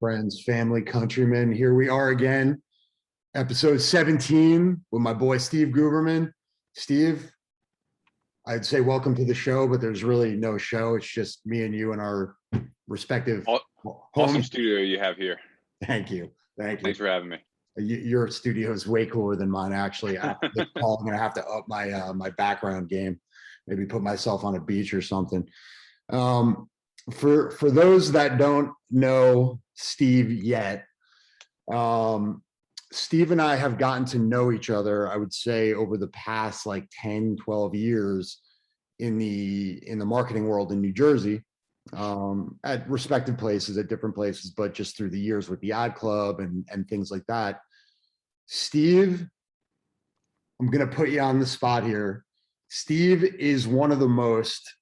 Friends, family, countrymen. Here we are again, episode 17 with my boy Steve Guberman. Steve, I'd say welcome to the show, but there's really no show. It's just me and you in our respective Awesome homes. studio you have here. Thank you. Thank you. Thanks for having me. Your studio is way cooler than mine, actually. After this call, I'm going to have to up my background game, maybe put myself on a beach or something. For those that don't know Steve yet, Steve and I have gotten to know each other, I would say, over the past like 10, 12 years in the marketing world in New Jersey, at respective places, at different places, but just through the years with the ad club and things like that. Steve, I'm going to put you on the spot here. Steve is one of the most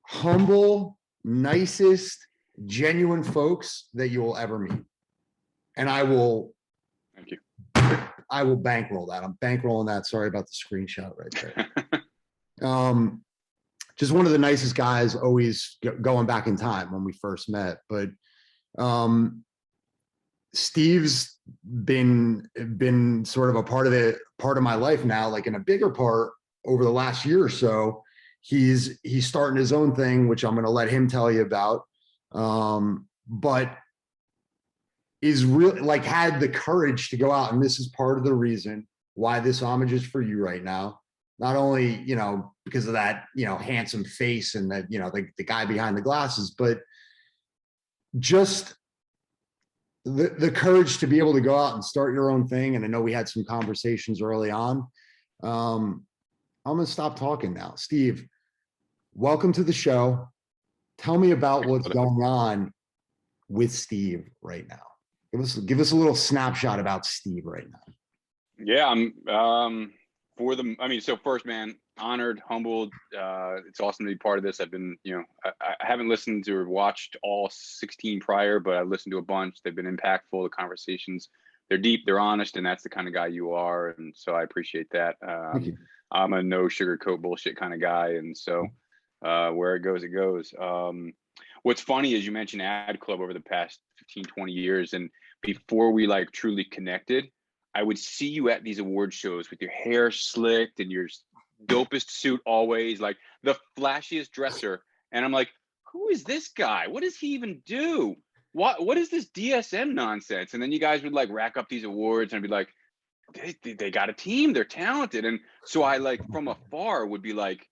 humble, nicest, genuine folks that you will ever meet. And I will Thank you. I will bankroll that. I'm bankrolling that. Sorry about the screenshot right there. Just one of the nicest guys, always going back in time when we first met. But Steve's been sort of a part of my life now, like in a bigger part over the last year or so. He's starting his own thing, which I'm going to let him tell you about. But is really like had the courage to go out, and this is part of the reason why this homage is for you right now. Not only, because of that, handsome face and that, the guy behind the glasses, but just the courage to be able to go out and start your own thing. And I know we had some conversations early on. I'm going to stop talking now. Steve, welcome to the show. Tell me about what's going on with Steve right now. Give us a little snapshot about Steve right now. Yeah, I'm so first, man, honored, humbled. It's awesome to be part of this. I've been, I haven't listened to or watched all 16 prior, but I've listened to a bunch. They've been impactful. The conversations, they're deep, they're honest, and that's the kind of guy you are. And so I appreciate that. I'm a no sugarcoat bullshit kind of guy. And so where it goes, it goes. What's funny is you mentioned ad club over the past 15, 20 years. And before we like truly connected, I would see you at these award shows with your hair slicked and your dopest suit always, like the flashiest dresser. And I'm like, who is this guy? What does he even do? What is this DSM nonsense? And then you guys would like rack up these awards and I'd be like, they got a team, they're talented. And so I like from afar would be like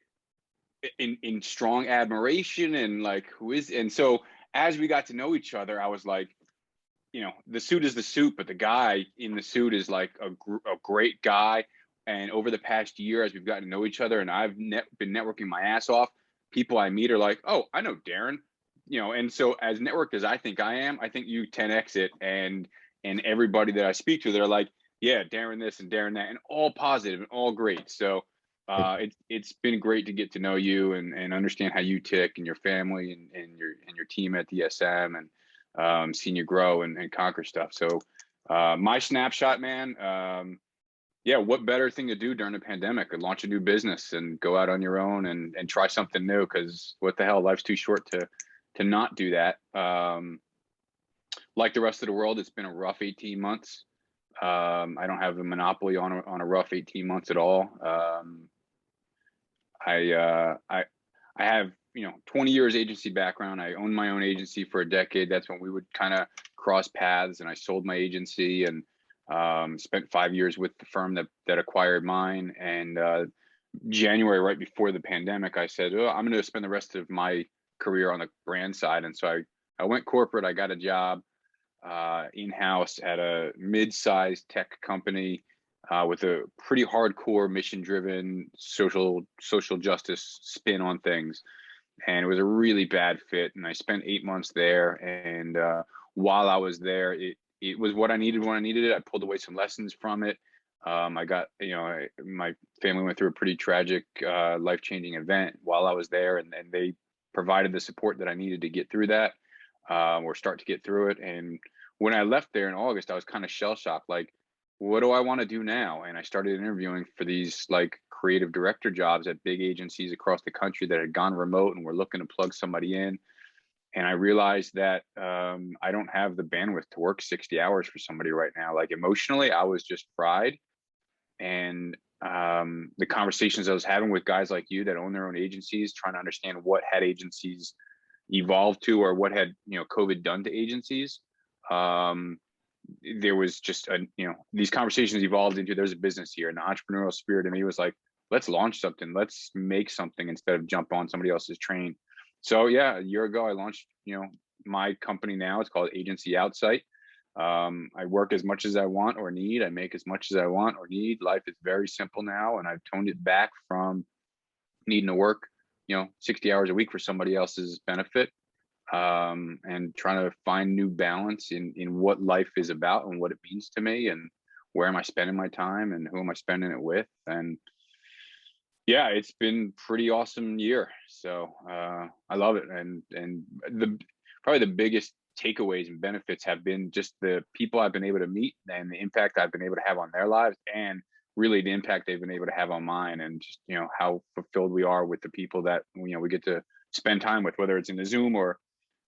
in strong admiration and like, who is, and so as we got to know each other, I was like, the suit is the suit, but the guy in the suit is like a great guy. And over the past year, as we've gotten to know each other and I've been networking my ass off, people I meet are like, oh, I know Darren, and so as networked as I think I am, I think you 10X it. And everybody that I speak to, they're like, yeah, Darren this and Darren that, and all positive and all great. So it's been great to get to know you and understand how you tick and your family and your team at DSM and seen you grow and conquer stuff. So my snapshot, man, what better thing to do during the pandemic than launch a new business and go out on your own and try something new, because what the hell, life's too short to not do that. Like the rest of the world, it's been a rough 18 months. I don't have a monopoly on a rough 18 months at all. I have 20 years agency background. I owned my own agency for a decade. That's when we would kind of cross paths, and I sold my agency and spent 5 years with the firm that acquired mine. And January, right before the pandemic, I said, oh, I'm going to spend the rest of my career on the brand side. And so I went corporate. I got a job in-house at a mid-sized tech company with a pretty hardcore mission-driven social justice spin on things. And it was a really bad fit. And I spent 8 months there. And while I was there, it was what I needed when I needed it. I pulled away some lessons from it. I got, my family went through a pretty tragic, life-changing event while I was there. And they provided the support that I needed to get through that or start to get through it. And when I left there in August, I was kind of shell-shocked, like, what do I want to do now? And I started interviewing for these like creative director jobs at big agencies across the country that had gone remote and were looking to plug somebody in. And I realized that I don't have the bandwidth to work 60 hours for somebody right now. Like emotionally, I was just fried. And the conversations I was having with guys like you that own their own agencies, trying to understand what had agencies evolved to, or what had, you know, COVID done to agencies. There was just these conversations evolved into, there's a business here, and the entrepreneurial spirit in me was like, let's launch something, let's make something instead of jump on somebody else's train. So yeah, a year ago I launched, you know, my company now. It's called Agency Outsite. I work as much as I want or need. I make as much as I want or need. Life is very simple now, and I've toned it back from needing to work, you know, 60 hours a week for somebody else's benefit, and trying to find new balance in what life is about and what it means to me, and where am I spending my time and who am I spending it with. And yeah, it's been pretty awesome year. So I love it. And the probably the biggest takeaways and benefits have been just the people I've been able to meet and the impact I've been able to have on their lives, and really the impact they've been able to have on mine, and just, you know, how fulfilled we are with the people that, you know, we get to spend time with, whether it's in the Zoom or,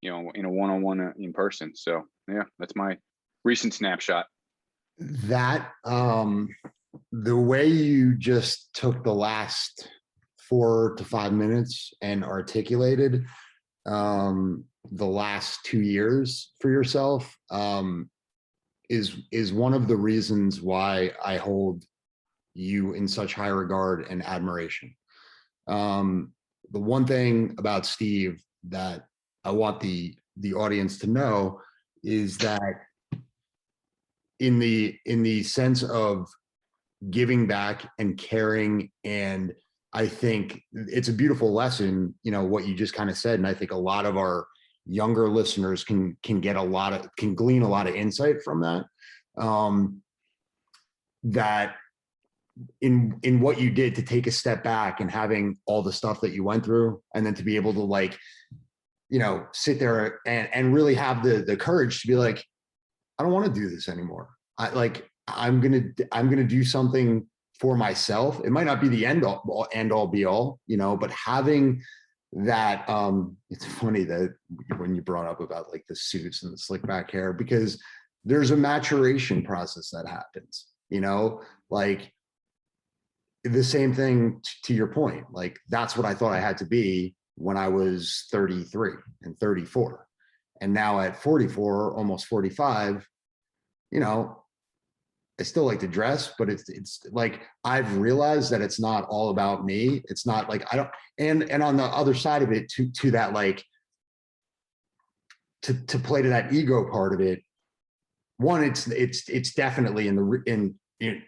you know, in a one-on-one in person. So yeah, that's my recent snapshot. That the way you just took the last 4 to 5 minutes and articulated the last 2 years for yourself is one of the reasons why I hold you in such high regard and admiration. The one thing about Steve that I want the audience to know is that in the sense of giving back and caring, and I think it's a beautiful lesson, you know, what you just kind of said, and I think a lot of our younger listeners can glean a lot of insight from that. That in what you did, to take a step back and having all the stuff that you went through, and then to be able to, like, you know, sit there and really have the courage to be like, I don't want to do this anymore. I'm gonna do something for myself. It might not be the end all be all, you know, but having that, it's funny that when you brought up about like the suits and the slick back hair, because there's a maturation process that happens, you know, like the same thing to your point. Like, that's what I thought I had to be when I was 33 and 34. And now at 44, almost 45, you know, I still like to dress, but it's like, I've realized that it's not all about me. It's not like, I don't, and on the other side of it, to that, like, to play to that ego part of it. One, it's definitely in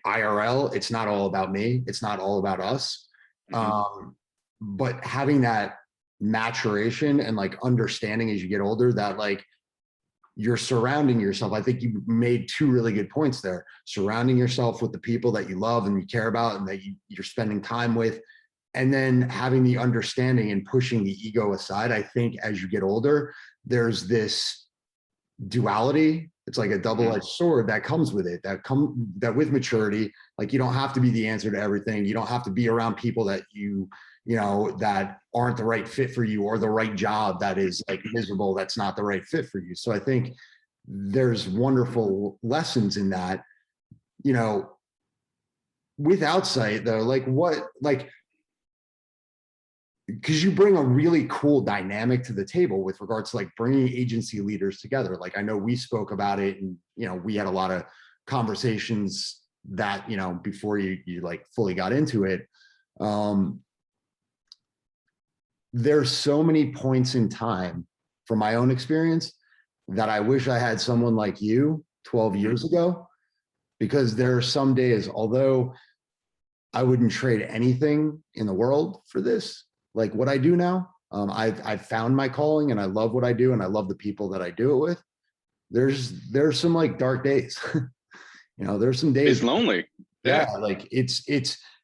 IRL. It's not all about me. It's not all about us. Mm-hmm. But having that maturation and like understanding as you get older, that like, you're surrounding yourself. I think you made 2 really good points there. Surrounding yourself with the people that you love and you care about and that you're spending time with, and then having the understanding and pushing the ego aside. I think as you get older, there's this duality. It's like a double-edged sword that comes with it, that with maturity, like, you don't have to be the answer to everything. You don't have to be around people that you know, that aren't the right fit for you, or the right job that is like miserable, that's not the right fit for you. So I think there's wonderful lessons in that, you know, with Outsite though, like because you bring a really cool dynamic to the table with regards to like bringing agency leaders together. Like, I know we spoke about it, and, you know, we had a lot of conversations that, you know, before you like fully got into it. There's so many points in time from my own experience that I wish I had someone like you 12 years ago, because there are some days, although I wouldn't trade anything in the world for this, like what I do now. I've found my calling, and I love what I do, and I love the people that I do it with. There's some like dark days, you know, there's some days It's lonely. yeah, like it's,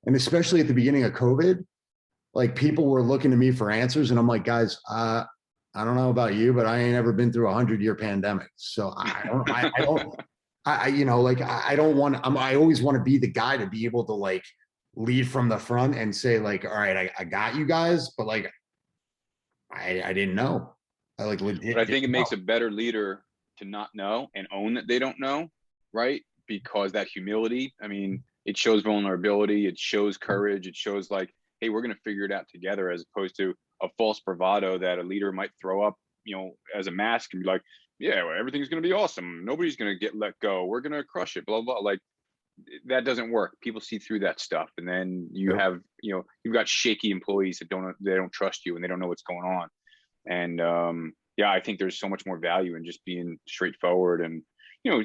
and especially at the beginning of COVID, like, people were looking to me for answers, and I'm like, guys, I don't know about you, but I ain't ever been through a 100-year pandemic. So you know, like, I don't want, I always want to be the guy to be able to like lead from the front and say like, all right, I got you guys, but like, I didn't know, I like But legit I think didn't it makes know. a better leader to not know and own that they don't know, right? Because that humility, I mean, it shows vulnerability, it shows courage, it shows like, hey, we're going to figure it out together, as opposed to a false bravado that a leader might throw up, as a mask and be like, yeah, well, everything's going to be awesome. Nobody's going to get let go. We're going to crush it, blah, blah. Like, that doesn't work. People see through that stuff. And then you Yep. have, you've got shaky employees that don't trust you and they don't know what's going on. And yeah, I think there's so much more value in just being straightforward. And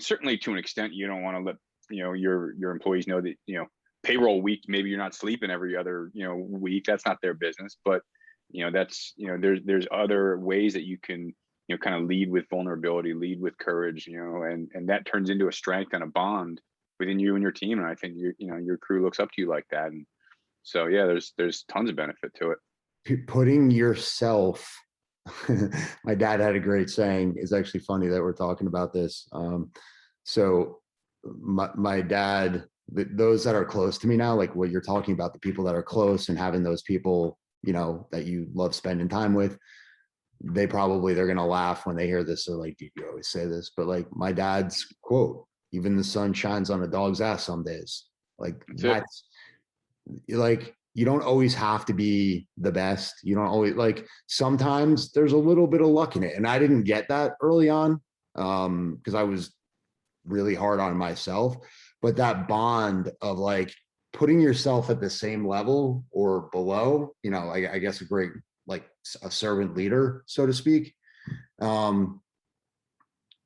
certainly to an extent, you don't want to let your employees know that payroll week, maybe you're not sleeping every other week. That's not their business. But that's there's other ways that you can kind of lead with vulnerability, lead with courage, and that turns into a strength and a bond within you and your team. And I think your crew looks up to you like that. And so yeah, there's tons of benefit to it. Putting yourself my dad had a great saying. It's actually funny that we're talking about this. So my dad, those that are close to me now, like what you're talking about, the people that are close and having those people, that you love spending time with, they're going to laugh when they hear this. They're like, dude, you always say this, but like my dad's quote, even the sun shines on a dog's ass some days. Like That's it. that's like, you don't always have to be the best. You don't always, like, sometimes there's a little bit of luck in it. And I didn't get that early on because I was really hard on myself. But that bond of like putting yourself at the same level or below, I guess a great, like a servant leader, so to speak. Um,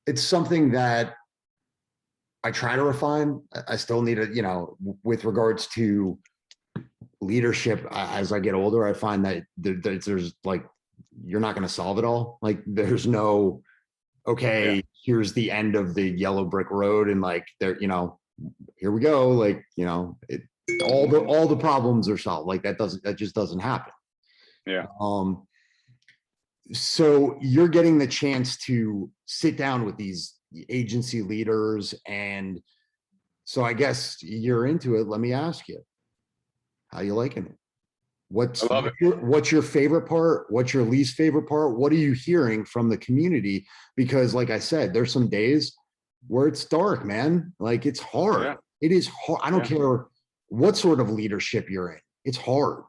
it's something that I try to refine. I still need to, with regards to leadership as I get older, I find that there's like, you're not going to solve it all. Like there's no, Yeah. okay, here's the end of the yellow brick road. And like there, here we go. Like, all the problems are solved. Like that just doesn't happen. Yeah. Um, so you're getting the chance to sit down with these agency leaders. And so I guess you're into it. Let me ask you, how you liking it? I love it. What's your favorite part? What's your least favorite part? What are you hearing from the community? Because like I said, there's some days where it's dark, man. Like it's hard. Yeah. It is hard. I don't Yeah. care what sort of leadership you're in. It's hard.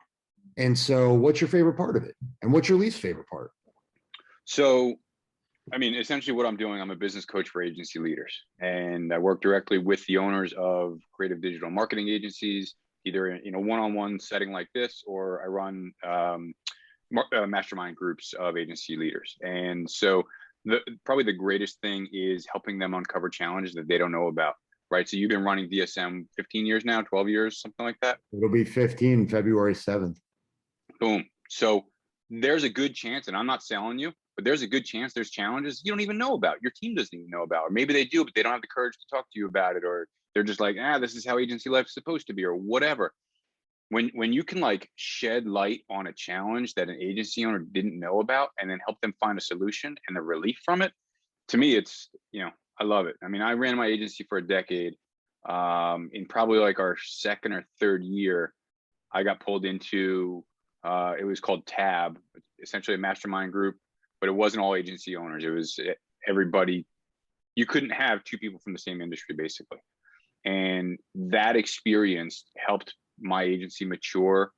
And so what's your favorite part of it? And what's your least favorite part? So, I mean, essentially what I'm doing, I'm a business coach for agency leaders, and I work directly with the owners of creative digital marketing agencies, either in a one-on-one setting like this, or I run mastermind groups of agency leaders. And so probably the greatest thing is helping them uncover challenges that they don't know about, right? So you've been running DSM 15 years now, 12 years, something like that. It'll be 15 February 7th. Boom. So there's a good chance, and I'm not selling you, but there's a good chance there's challenges you don't even know about, your team doesn't even know about, or maybe they do, but they don't have the courage to talk to you about it, or they're just like, this is how agency life is supposed to be, or whatever. When you can like shed light on a challenge that an agency owner didn't know about and then help them find a solution and the relief from it, to me, it's, I love it. I mean, I ran my agency for a decade. In probably like our second or third year, I got pulled into, it was called TAB, essentially a mastermind group, but it wasn't all agency owners. It was everybody. You couldn't have two people from the same industry, basically. And that experience helped my agency mature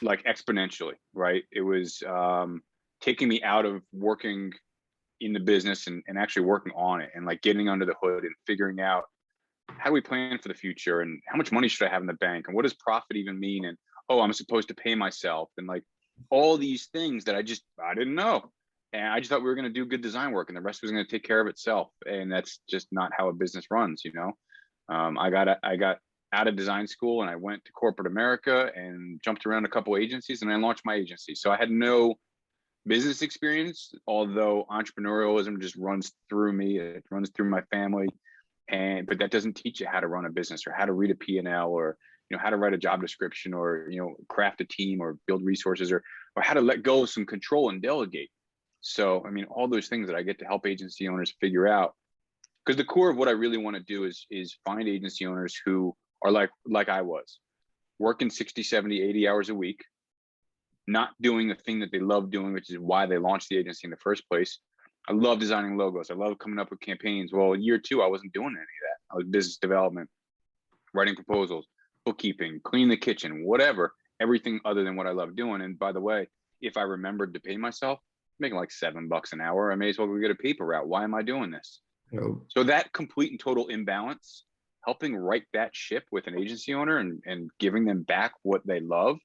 like exponentially, right? It was taking me out of working in the business and actually working on it, and like getting under the hood and figuring out, how do we plan for the future, and how much money should I have in the bank, and what does profit even mean, and I'm supposed to pay myself, and like all these things that I didn't know. And I just thought we were going to do good design work and the rest was going to take care of itself. And that's just not how a business runs. I got out of design school and I went to corporate America and jumped around a couple agencies and I launched my agency. So I had no business experience, although entrepreneurialism just runs through me. It runs through my family. But that doesn't teach you how to run a business or how to read a P&L, or how to write a job description, or craft a team or build resources, or how to let go of some control and delegate. So I mean, all those things that I get to help agency owners figure out, because the core of what I really want to do is find agency owners who are like I was, working 60, 70, 80 hours a week, not doing the thing that they love doing, which is why they launched the agency in the first place. I love designing logos. I love coming up with campaigns. Well, in year 2, I wasn't doing any of that. I was business development, writing proposals, bookkeeping, cleaning the kitchen, whatever, everything other than what I love doing. And by the way, if I remembered to pay myself, I'm making like $7 an hour, I may as well go get a paper route. Why am I doing this? Nope. So that complete and total imbalance, helping right that ship with an agency owner and giving them back what they love,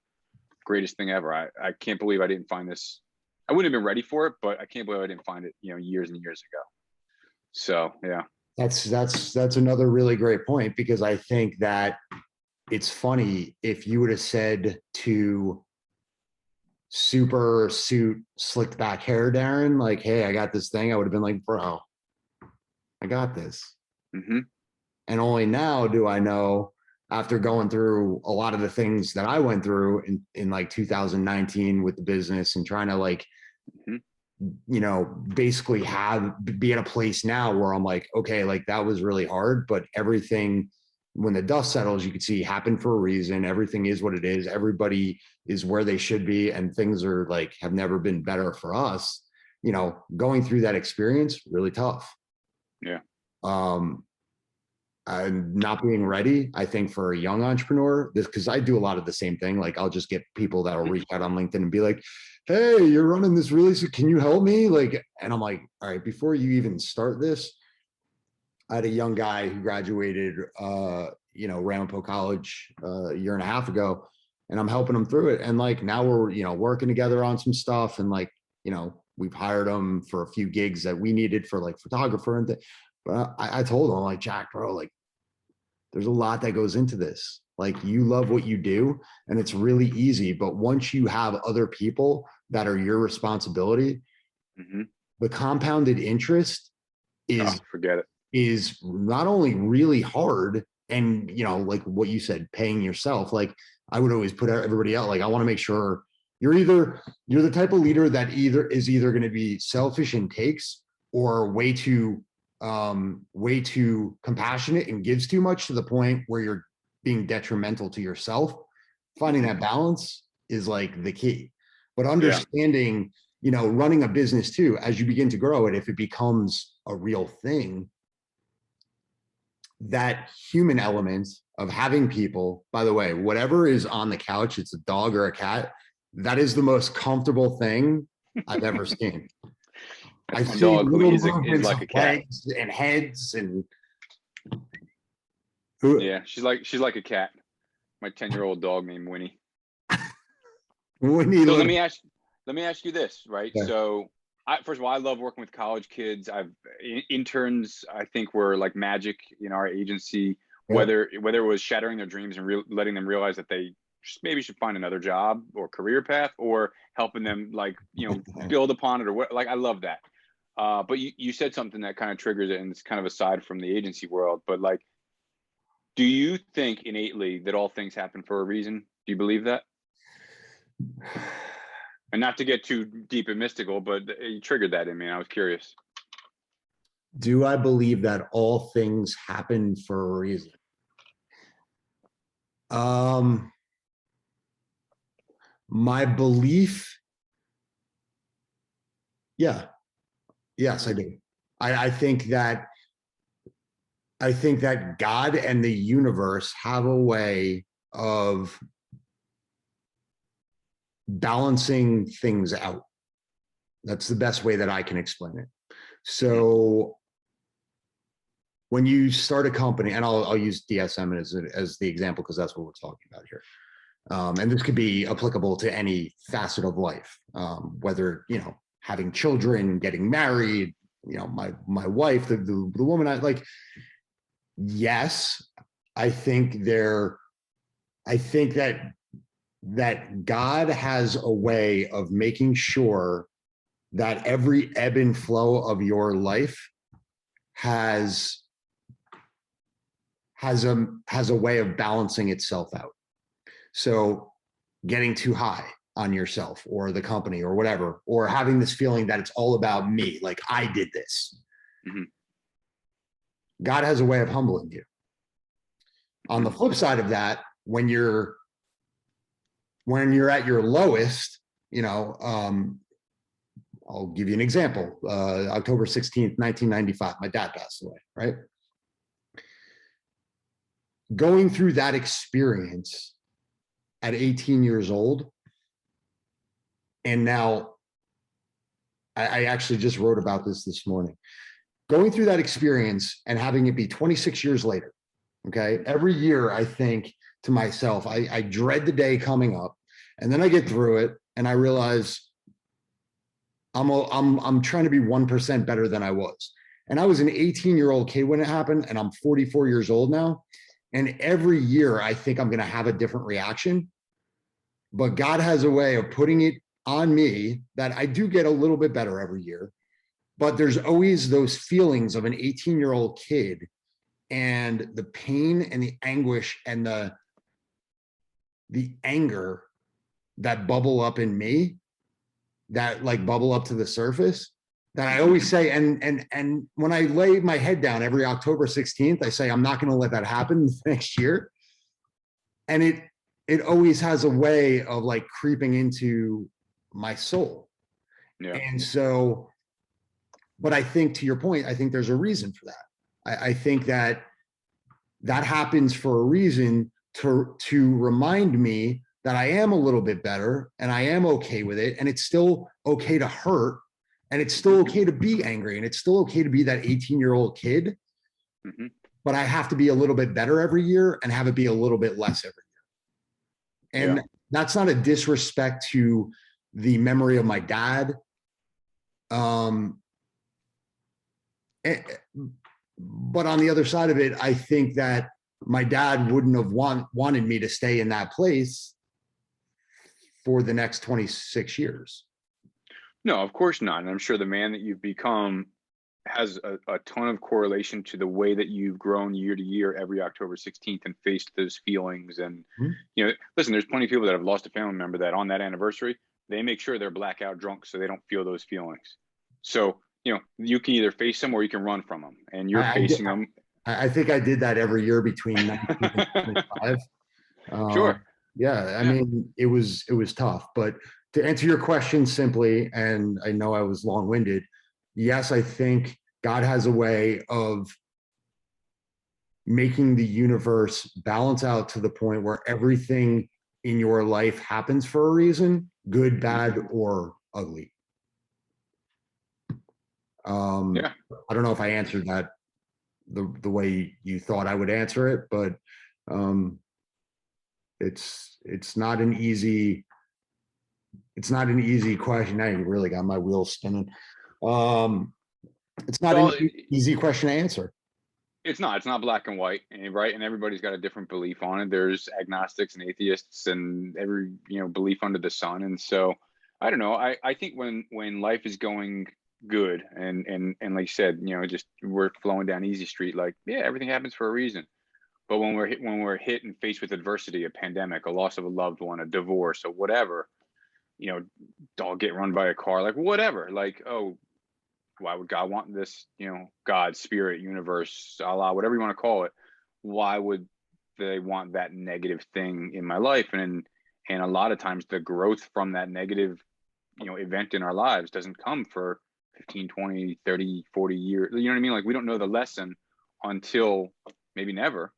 greatest thing ever. I can't believe I didn't find this. I wouldn't have been ready for it, but I can't believe I didn't find it, years and years ago. So yeah. That's another really great point, because I think that it's funny, if you would have said to super suit, slicked back hair Darren, like, hey, I got this thing, I would have been like, bro, I got this. Mm-hmm. And only now do I know, after going through a lot of the things that I went through in like 2019 with the business, and trying to like, basically be at a place now where I'm like, okay, like that was really hard, but everything, when the dust settles, you can see happened for a reason. Everything is what it is. Everybody is where they should be. And things are like, have never been better for us, going through that experience, really tough. Yeah. Not being ready, I think, for a young entrepreneur, because I do a lot of the same thing. Like, I'll just get people that'll reach out on LinkedIn and be like, hey, you're running this really, so can you help me? Like, and I'm like, all right, before you even start this, I had a young guy who graduated, Ramapo College a year and a half ago, and I'm helping him through it. And like, now we're, working together on some stuff, and like, we've hired him for a few gigs that we needed for like photographer and but I told him, like, Jack, bro, like, there's a lot that goes into this. Like, you love what you do, and it's really easy. But once you have other people that are your responsibility, the compounded interest forget it. is not only really hard, and like what you said, paying yourself. Like, I would always put everybody out. Like, I want to make sure you're the type of leader that is either going to be selfish and takes, or way too compassionate and gives too much, to the point where you're being detrimental to yourself. Finding that balance is like the key. But understanding, running a business too, as you begin to grow it, if it becomes a real thing, that human element of having people, by the way, whatever is on the couch, it's a dog or a cat, that is the most comfortable thing I've ever seen. I see dog little is movements like of a cat. legs and heads, and yeah, she's like a cat. My 10-year-old dog named Winnie. Winnie. So let me ask you this, right? Yeah. So first of all, I love working with college kids. Interns, I think, were like magic in our agency. Yeah. Whether it was shattering their dreams and letting them realize that they maybe should find another job or career path, or helping them build upon it, or what. Like, I love that. But you said something that kind of triggers it, and it's kind of aside from the agency world. But like, do you think innately that all things happen for a reason? Do you believe that? And not to get too deep and mystical, but you triggered that in me, and I was curious. Do I believe that all things happen for a reason? My belief, yeah. Yes, I do. I think that God and the universe have a way of balancing things out. That's the best way that I can explain it. So when you start a company, and I'll use DSM as the example, because that's what we're talking about here. And this could be applicable to any facet of life, whether, having children, getting married, my wife, the woman I like. Yes, I think that God has a way of making sure that every ebb and flow of your life has a way of balancing itself out. So getting too high on yourself or the company or whatever, or having this feeling that it's all about me, like I did this. God has a way of humbling you. On the flip side of that, when you're at your lowest, you know, I'll give you an example. October 16th, 1995, my dad passed away, right? Going through that experience at 18 years old, and now I actually just wrote about this morning. Going through that experience and having it be 26 years later, okay? Every year I think to myself, I dread the day coming up, and then I get through it and I realize I'm trying to be 1% better than I was. And I was an 18-year-old kid when it happened, and I'm 44 years old now. And every year I think I'm going to have a different reaction. But God has a way of putting it on me that I do get a little bit better every year. But there's always those feelings of an 18-year-old kid, and the pain and the anguish and the anger that bubble up in me, that like bubble up to the surface, that I always say, and when I lay my head down every October 16th, I say, I'm not going to let that happen next year. And it always has a way of like creeping into my soul. Yeah. And so, but I think, to your point, I think there's a reason for that. I think that happens for a reason, to remind me that I am a little bit better and I am okay with it. And it's still okay to hurt, and it's still okay to be angry, and it's still okay to be that 18-year-old kid. Mm-hmm. But I have to be a little bit better every year and have it be a little bit less every year. And that's not a disrespect to the memory of my dad. But on the other side of it, I think that my dad wouldn't have wanted me to stay in that place for the next 26 years. No, of course not. And I'm sure the man that you've become has a ton of correlation to the way that you've grown year to year every October 16th and faced those feelings. And, you know, listen, there's plenty of people that have lost a family member that on that anniversary, they make sure they're blackout drunk so they don't feel those feelings. So, you know, you can either face them or you can run from them, and you're facing them. I think I did that every year between 19 and 25. Sure. Yeah, I mean, it was tough. But to answer your question simply, and I know I was long-winded, yes, I think God has a way of making the universe balance out to the point where everything in your life happens for a reason, good, bad, or ugly. I don't know if I answered that the way you thought I would answer it, but it's not an easy question. Now you really got my wheels spinning. It's not an easy question to answer. It's not black and white, right? And everybody's got a different belief on it. There's agnostics and atheists and every, you know, belief under the sun. And so I don't know. I think when life is going good and like you said, you know, just we're flowing down easy street, like, yeah, everything happens for a reason. But when we're hit and faced with adversity, a pandemic, a loss of a loved one, a divorce, or whatever, you know, dog get run by a car, like whatever, like, oh, why would God want this? You know, God, spirit, universe, Allah, whatever you want to call it. Why would they want that negative thing in my life? And a lot of times the growth from that negative, you know, event in our lives doesn't come for 15, 20, 30, 40 years. You know what I mean? Like, we don't know the lesson until maybe never.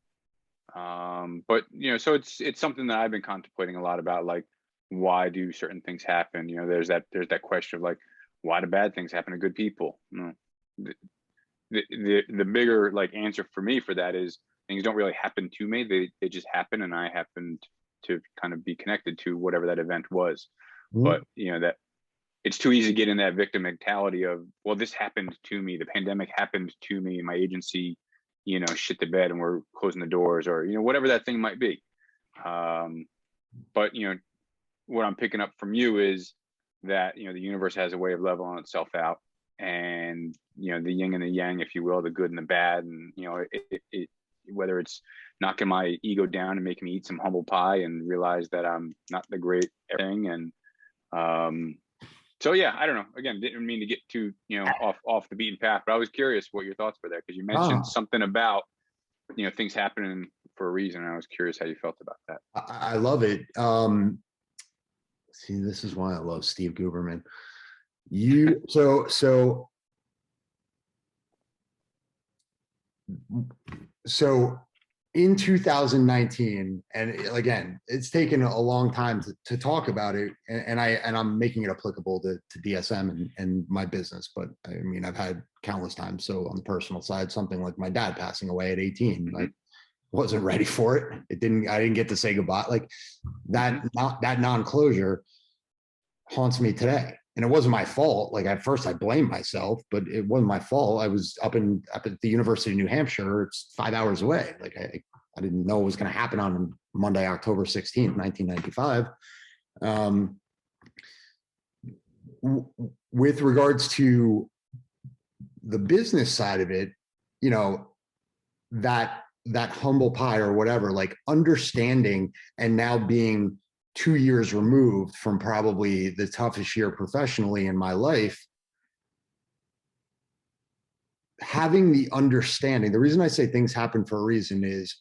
But, you know, so it's something that I've been contemplating a lot about, like, why do certain things happen? You know, there's that question of like, why do bad things happen to good people? No. The bigger like answer for me for that is things don't really happen to me. They just happen, and I happened to kind of be connected to whatever that event was. But, you know, that it's too easy to get in that victim mentality of, well, this happened to me. The pandemic happened to me. My agency, you know, shit the bed and we're closing the doors, or, you know, whatever that thing might be. But, you know, what I'm picking up from you is that, you know, the universe has a way of leveling itself out, and, you know, the yin and the yang, if you will, the good and the bad. And, you know, it whether it's knocking my ego down and making me eat some humble pie and realize that I'm not the great thing. And so, yeah, I don't know. Again, didn't mean to get too, you know, off the beaten path, but I was curious what your thoughts were there, because you mentioned something about, you know, things happening for a reason. And I was curious how you felt about that. I love it. See, this is why I love Steve Guberman. So in 2019, and again, it's taken a long time to talk about it, and I'm making it applicable to DSM and my business. But I mean, I've had countless times. So on the personal side, something like my dad passing away at 18, like wasn't ready for it. I didn't get to say goodbye. Like that non-closure haunts me today. And it wasn't my fault. Like at first I blamed myself, but it wasn't my fault. I was up at the University of New Hampshire. It's 5 hours away. Like I didn't know it was going to happen on Monday, October 16th, 1995. With regards to the business side of it, you know, that humble pie or whatever, like understanding and now being 2 years removed from probably the toughest year professionally in my life, having the understanding, the reason I say things happen for a reason is,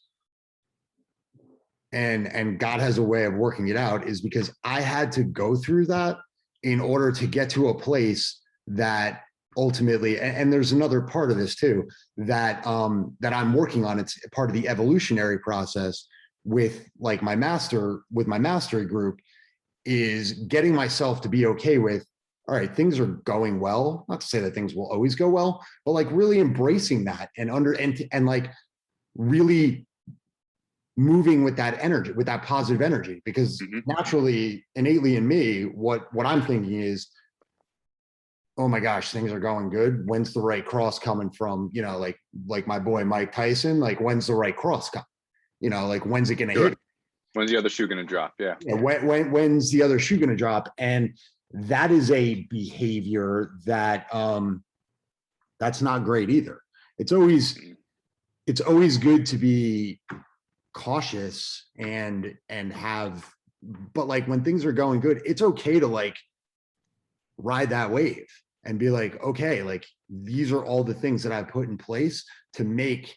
and God has a way of working it out, is because I had to go through that in order to get to a place that ultimately, and there's another part of this too, that I'm working on. It's part of the evolutionary process with like my mastery group, is getting myself to be okay with, all right, things are going well. Not to say that things will always go well, but like really embracing that and like really moving with that energy, with that positive energy, because naturally, innately in me, what I'm thinking is, oh my gosh, things are going good. When's the right cross coming from, you know, like my boy Mike Tyson, like when's the right cross come? You know, like when's it going to hit? When's the other shoe going to drop? Yeah. When's the other shoe going to drop? And that is a behavior that that's not great either. It's always good to be cautious and have, but like when things are going good, it's okay to like ride that wave and be like, okay, like these are all the things that I've put in place to make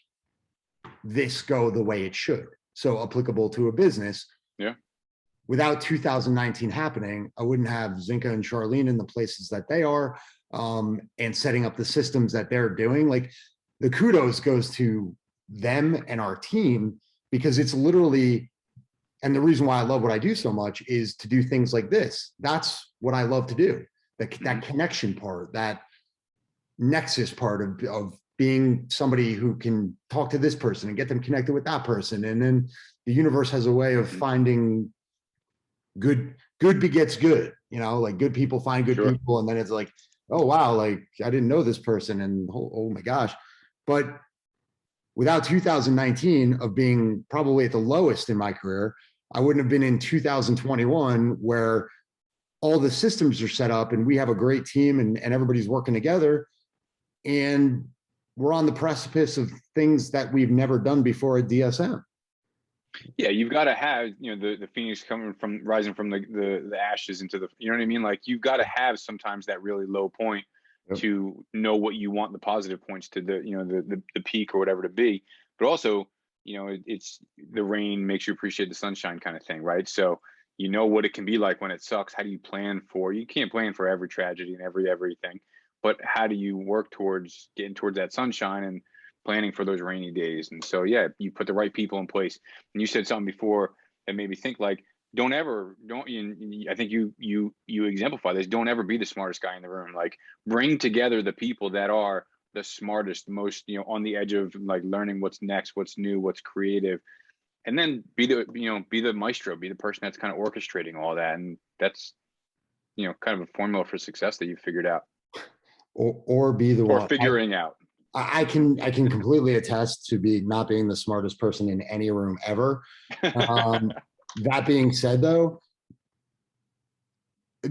this go the way it should. So applicable to a business. Yeah. Without 2019 happening, I wouldn't have Zinka and Charlene in the places that they are, and setting up the systems that they're doing. Like the kudos goes to them and our team, because it's literally, and the reason why I love what I do so much is to do things like this. That's what I love to do. That connection part, that nexus part of being somebody who can talk to this person and get them connected with that person. And then the universe has a way of finding good begets good, you know, like good people find good people. And then it's like, oh, wow, like I didn't know this person, and oh my gosh. But without 2019 of being probably at the lowest in my career, I wouldn't have been in 2021 where all the systems are set up and we have a great team and everybody's working together. And we're on the precipice of things that we've never done before at DSM. Yeah, you've got to have, you know, the phoenix rising from the ashes into the, you know what I mean? Like you've got to have sometimes that really low point to know what you want the positive points to, the, you know, the peak or whatever to be. But also, you know, it's the rain makes you appreciate the sunshine kind of thing, right? So you know what it can be like when it sucks. How do you plan for? You can't plan for every tragedy and everything, but how do you work towards getting towards that sunshine and planning for those rainy days? And so, yeah, you put the right people in place. And you said something before that made me think, like, I think you exemplify this. Don't ever be the smartest guy in the room. Like, bring together the people that are the smartest, most, you know, on the edge of like learning what's next, what's new, what's creative. And then be the maestro, be the person that's kind of orchestrating all that. And that's, you know, kind of a formula for success that you've figured out. Or be the or one figuring out. I can completely attest to not being the smartest person in any room ever. That being said, though,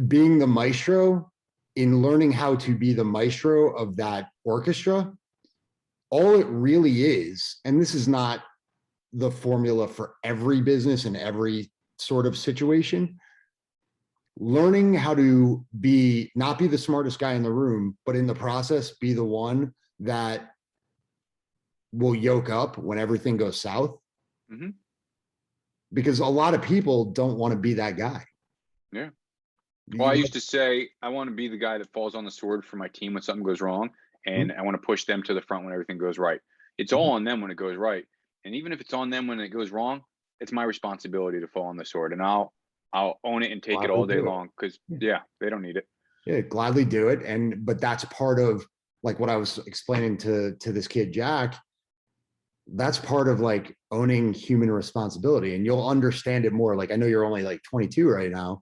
being the maestro, in learning how to be the maestro of that orchestra, all it really is, and this is not the formula for every business and every sort of situation, learning how to not be the smartest guy in the room, but in the process, be the one that will yoke up when everything goes south. Because a lot of people don't want to be that guy. Yeah. Well, I used to say I want to be the guy that falls on the sword for my team when something goes wrong, and I want to push them to the front when everything goes right. It's all on them when it goes right, and even if it's on them when it goes wrong, it's my responsibility to fall on the sword, and I'll own it and take it gladly all day do it. long because yeah, they don't need it. Yeah, gladly do it. But that's part of like what I was explaining to this kid, Jack. That's part of like owning human responsibility, and you'll understand it more. Like, I know you're only like 22 right now,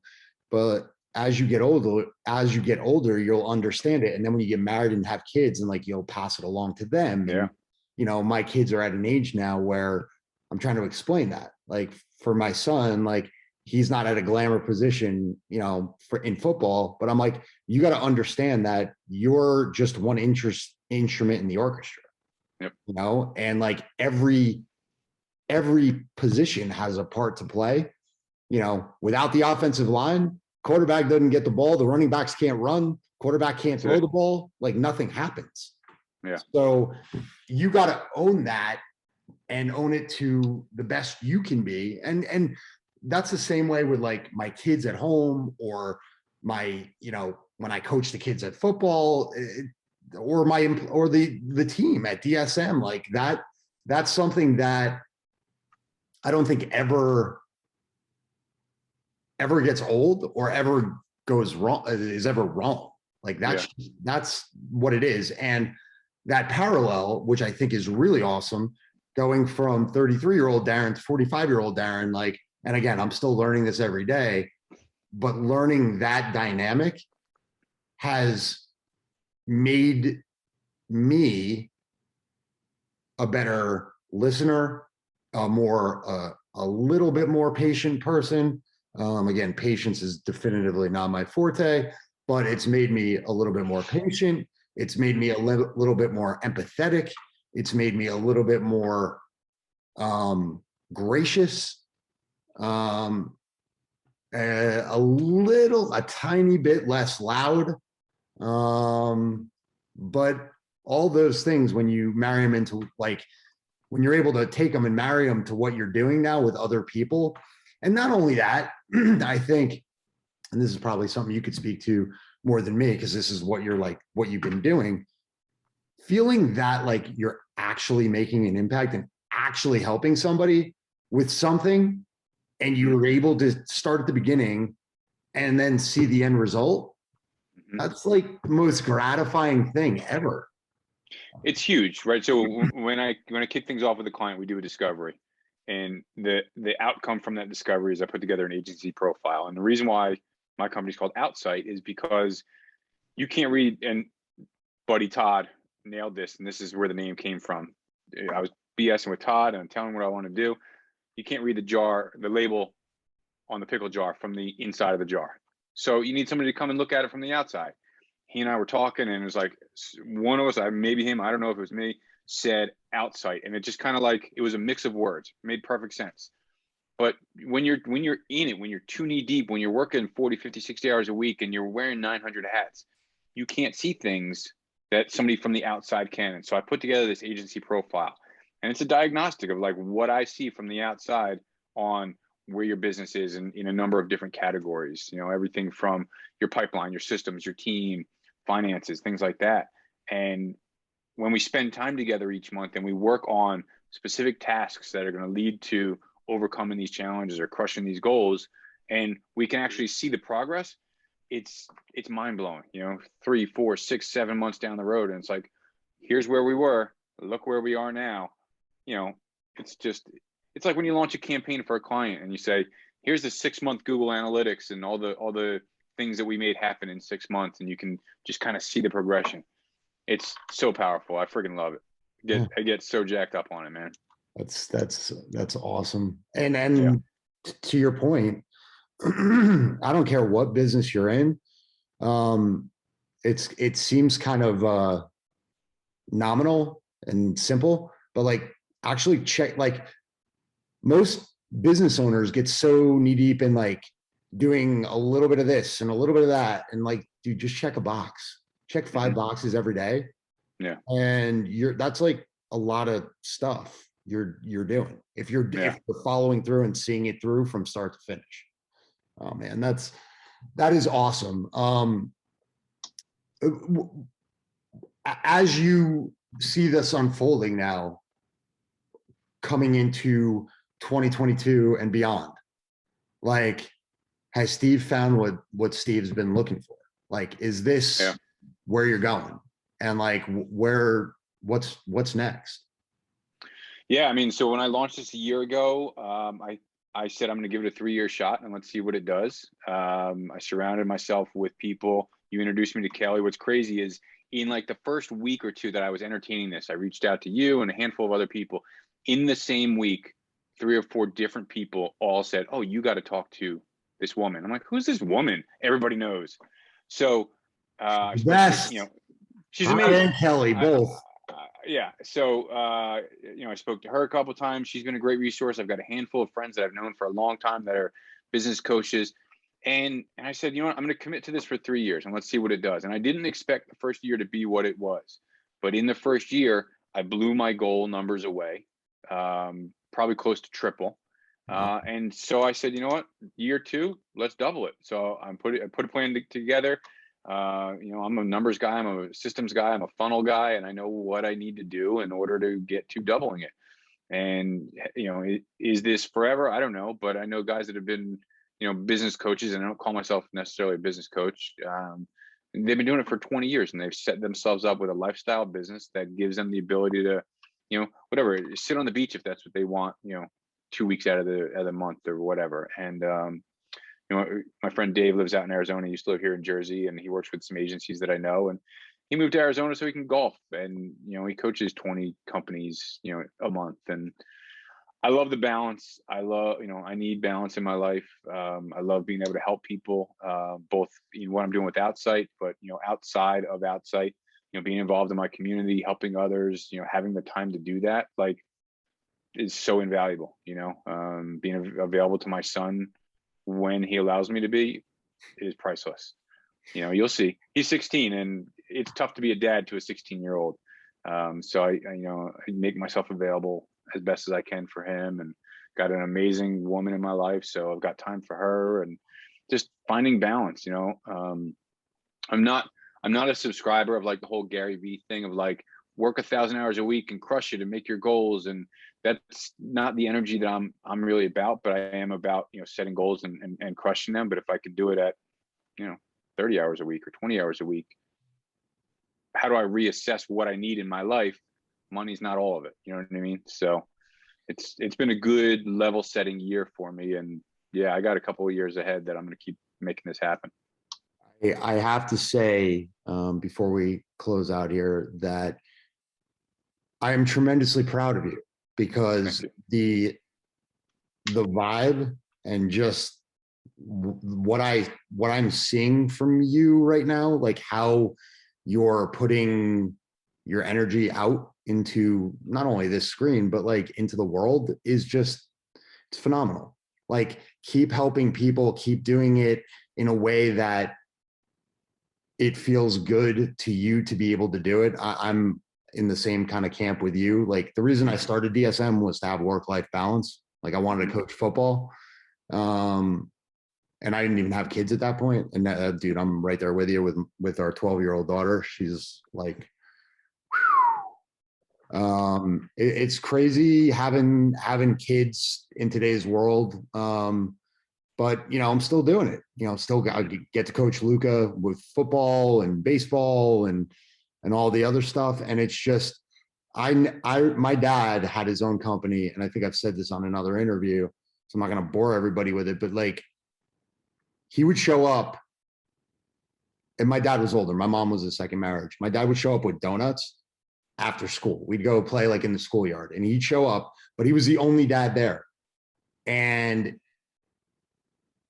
but as you get older, you'll understand it. And then when you get married and have kids, and like you'll pass it along to them. Yeah. And my kids are at an age now where I'm trying to explain that. Like for my son, like he's not at a glamour position, for in football, but I'm like, you got to understand that you're just one instrument in the orchestra. Yep. And like every position has a part to play. Without the offensive line, quarterback doesn't get the ball, the running backs can't run, quarterback can't throw the ball, like nothing happens. Yeah. So you got to own that and own it to the best you can be. And that's the same way with like my kids at home, or my, when I coach the kids at football, or the team at DSM, like that's something that I don't think ever gets old or ever goes wrong, is ever wrong. Like that's what it is. And that parallel, which I think is really awesome, going from 33-year-old Darren to 45-year-old Darren, like, and again, I'm still learning this every day, but learning that dynamic has made me a better listener, a little bit more patient person. Again, patience is definitively not my forte, but it's made me a little bit more patient. It's made me a little bit more empathetic. It's made me a little bit more gracious, a tiny bit less loud. But all those things, when you marry them into, like, when you're able to take them and marry them to what you're doing now with other people. And not only that, I think, and this is probably something you could speak to more than me, because this is what you've been doing, feeling that like you're actually making an impact and actually helping somebody with something, and you were able to start at the beginning and then see the end result. That's like the most gratifying thing ever. It's huge, right? So when I kick things off with a client, we do a discovery, and the outcome from that discovery is I put together an agency profile. And the reason why my company's called Outsight is because you can't read, and buddy Todd nailed this, and this is where the name came from. I was BSing with Todd and I'm telling him what I want to do. You can't read the label on the pickle jar from the inside of the jar. So you need somebody to come and look at it from the outside. He and I were talking, and it was like one of us, maybe him, I don't know if it was me, said Outsight, and it just kind of like, it was a mix of words. It made perfect sense. But when you're in it, when you're too knee deep, when you're working 40, 50, 60 hours a week and you're wearing 900 hats, you can't see things that somebody from the outside can. And so I put together this agency profile, and it's a diagnostic of like what I see from the outside on where your business is in a number of different categories, everything from your pipeline, your systems, your team, finances, things like that. And when we spend time together each month and we work on specific tasks that are going to lead to overcoming these challenges or crushing these goals, and we can actually see the progress, it's mind-blowing, 3, 4, 6, 7 months down the road. And it's like, here's where we were, look where we are now. It's like when you launch a campaign for a client and you say, here's the 6-month Google Analytics and all the things that we made happen in 6 months, and you can just kind of see the progression. It's so powerful. I freaking love it. I get so jacked up on it, man. That's awesome. And to your point, I don't care what business you're in. It seems kind of nominal and simple, but like actually check, like most business owners get so knee deep in like doing a little bit of this and a little bit of that. And like, dude, just check a box, check 5 boxes every day. Yeah. And that's like a lot of stuff you're doing if you're following through and seeing it through from start to finish. Oh man, that's That is awesome. As you see this unfolding now, coming into 2022 and beyond, like, has Steve found what Steve's been looking for? Like, is Yeah. this where you're going? And like, what's next? Yeah, I mean, so when I launched this a year ago, I said I'm going to give it a 3-year shot and let's see what it does. I surrounded myself with people. You introduced me to Kelly. What's crazy is in like the first week or two that I was entertaining this, I reached out to you and a handful of other people. In the same week, 3 or 4 different people all said, "Oh, you got to talk to this woman." I'm like, "Who's this woman?" Everybody knows. So I spoke to, Best. she's Hot and amazing. Kelly, both. Yeah. So, I spoke to her a couple of times. She's been a great resource. I've got a handful of friends that I've known for a long time that are business coaches. And I said, you know what, I'm going to commit to this for 3 years and let's see what it does. And I didn't expect the first year to be what it was. But in the first year, I blew my goal numbers away, probably close to triple. And so I said, you know what, year 2, let's double it. So I put a plan together. I'm a numbers guy, I'm a systems guy, I'm a funnel guy, and I know what I need to do in order to get to doubling it. And is this forever? I don't know, but I know guys that have been, business coaches, and I don't call myself necessarily a business coach. They've been doing it for 20 years, and they've set themselves up with a lifestyle business that gives them the ability to, whatever, sit on the beach if that's what they want, 2 weeks out of the month or whatever. And my friend Dave lives out in Arizona. He used to live here in Jersey, and he works with some agencies that I know. And he moved to Arizona so he can golf. And he coaches 20 companies, a month. And I love the balance. I love, I need balance in my life. I love being able to help people, both in what I'm doing with Outsite, but outside of Outsite, being involved in my community, helping others, having the time to do that, like, is so invaluable. Being available to my son when he allows me to be is priceless. You'll see. He's 16, and it's tough to be a dad to a 16-year-old. So I make myself available as best as I can for him, and got an amazing woman in my life. So I've got time for her, and just finding balance. I'm not a subscriber of like the whole Gary Vee thing of like work 1,000 hours a week and crush it and make your goals. And that's not the energy that I'm really about, but I am about, setting goals and crushing them. But if I could do it at, 30 hours a week or 20 hours a week, how do I reassess what I need in my life? Money's not all of it. You know what I mean? So it's been a good level setting year for me. And yeah, I got a couple of years ahead that I'm going to keep making this happen. I have to say, before we close out here, that I am tremendously proud of you, because the vibe and just what I'm seeing from you right now, like how you're putting your energy out into not only this screen, but like into the world, is just, it's phenomenal. Like, keep helping people, keep doing it in a way that it feels good to you to be able to do it. I'm in the same kind of camp with you. Like, the reason I started DSM was to have work-life balance. Like, I wanted to coach football. And I didn't even have kids at that point. And dude, I'm right there with you with our 12-year-old daughter. She's like, it's crazy having kids in today's world. But I'm still doing it. Still got to get to coach Luca with football and baseball and all the other stuff. And it's just, my dad had his own company, and I think I've said this on another interview, so I'm not going to bore everybody with it, but like, he would show up, and my dad was older. My mom was a second marriage. My dad would show up with donuts after school. We'd go play like in the schoolyard, and he'd show up, but he was the only dad there. And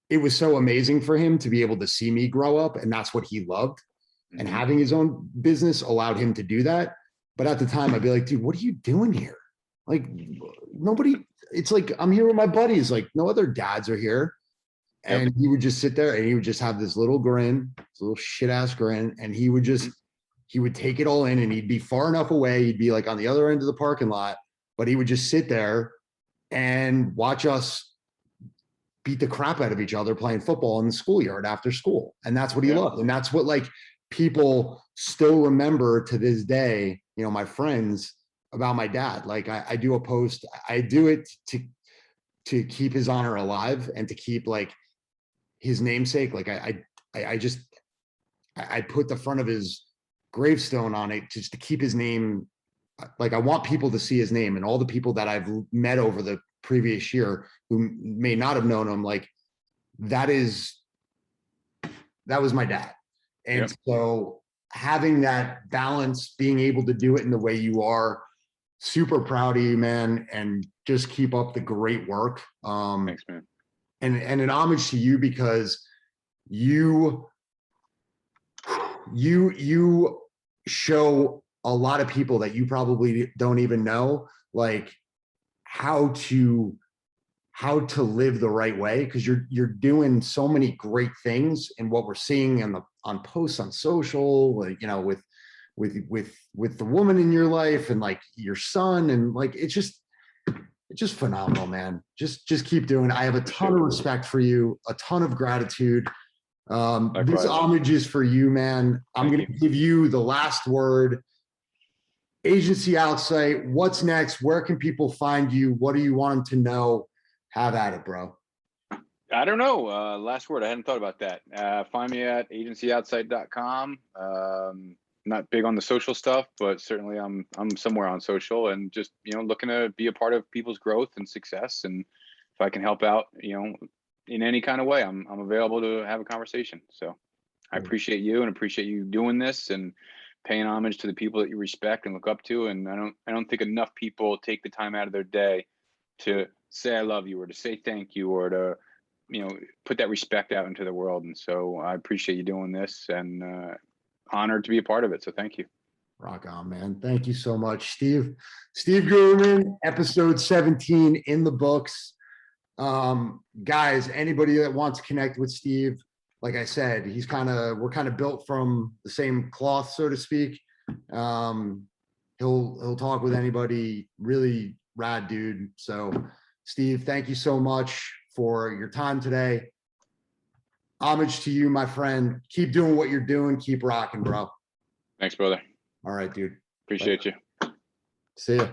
it was so amazing for him to be able to see me grow up, and that's what he loved. And having his own business allowed him to do that. But at the time, I'd be like, dude, what are you doing here? Like, nobody, it's like, I'm here with my buddies. Like, no other dads are here. And he would just sit there, and he would just have this little grin, this little shit ass grin. And he would take it all in, and he'd be far enough away. He'd be like on the other end of the parking lot, but he would just sit there and watch us beat the crap out of each other playing football in the schoolyard after school. And that's what he Yeah. loved. And that's what like people still remember to this day, you know, my friends, about my dad. Like I do a post, I do it to keep his honor alive and to keep like his namesake. Like I just, I put the front of his gravestone on it just to keep his name. Like I want people to see his name, and all the people that I've met over the previous year who may not have known him, like that was my dad. And Yep. so having that balance, being able to do it in the way you are, super proud of you, man, and just keep up the great work. Thanks, man. And an homage to you, because you show a lot of people that you probably don't even know, like how to live the right way, because you're doing so many great things. And what we're seeing on posts on social, like, you know, with the woman in your life and like your son, and like it's just phenomenal, man. Just keep doing it. I have a ton of respect for you, a ton of gratitude. This homage is for you, man. I'm going to give you the last word. Agency Outside, what's next? Where can people find you? What do you want them to know? Have at it, bro. I don't know. Last word. I hadn't thought about that. Find me at agencyoutside.com. Not big on the social stuff, but certainly I'm somewhere on social, and just, you know, looking to be a part of people's growth and success. And if I can help out, you know, in any kind of way, I'm available to have a conversation. So I appreciate you, and appreciate you doing this and paying homage to the people that you respect and look up to. And I don't think enough people take the time out of their day to say I love you, or to say thank you, or to, you know, put that respect out into the world. And so I appreciate you doing this, and honored to be a part of it. So thank you. Rock on, man. Thank you so much, Steve. Steve Guberman, episode 17 in the books. Guys, anybody that wants to connect with Steve, like I said, we're kind of built from the same cloth, so to speak. He'll talk with anybody. Really rad dude. So Steve, thank you so much for your time today. Homage to you, my friend. Keep doing what you're doing. Keep rocking, bro. Thanks, brother. All right, dude. Appreciate you. See ya.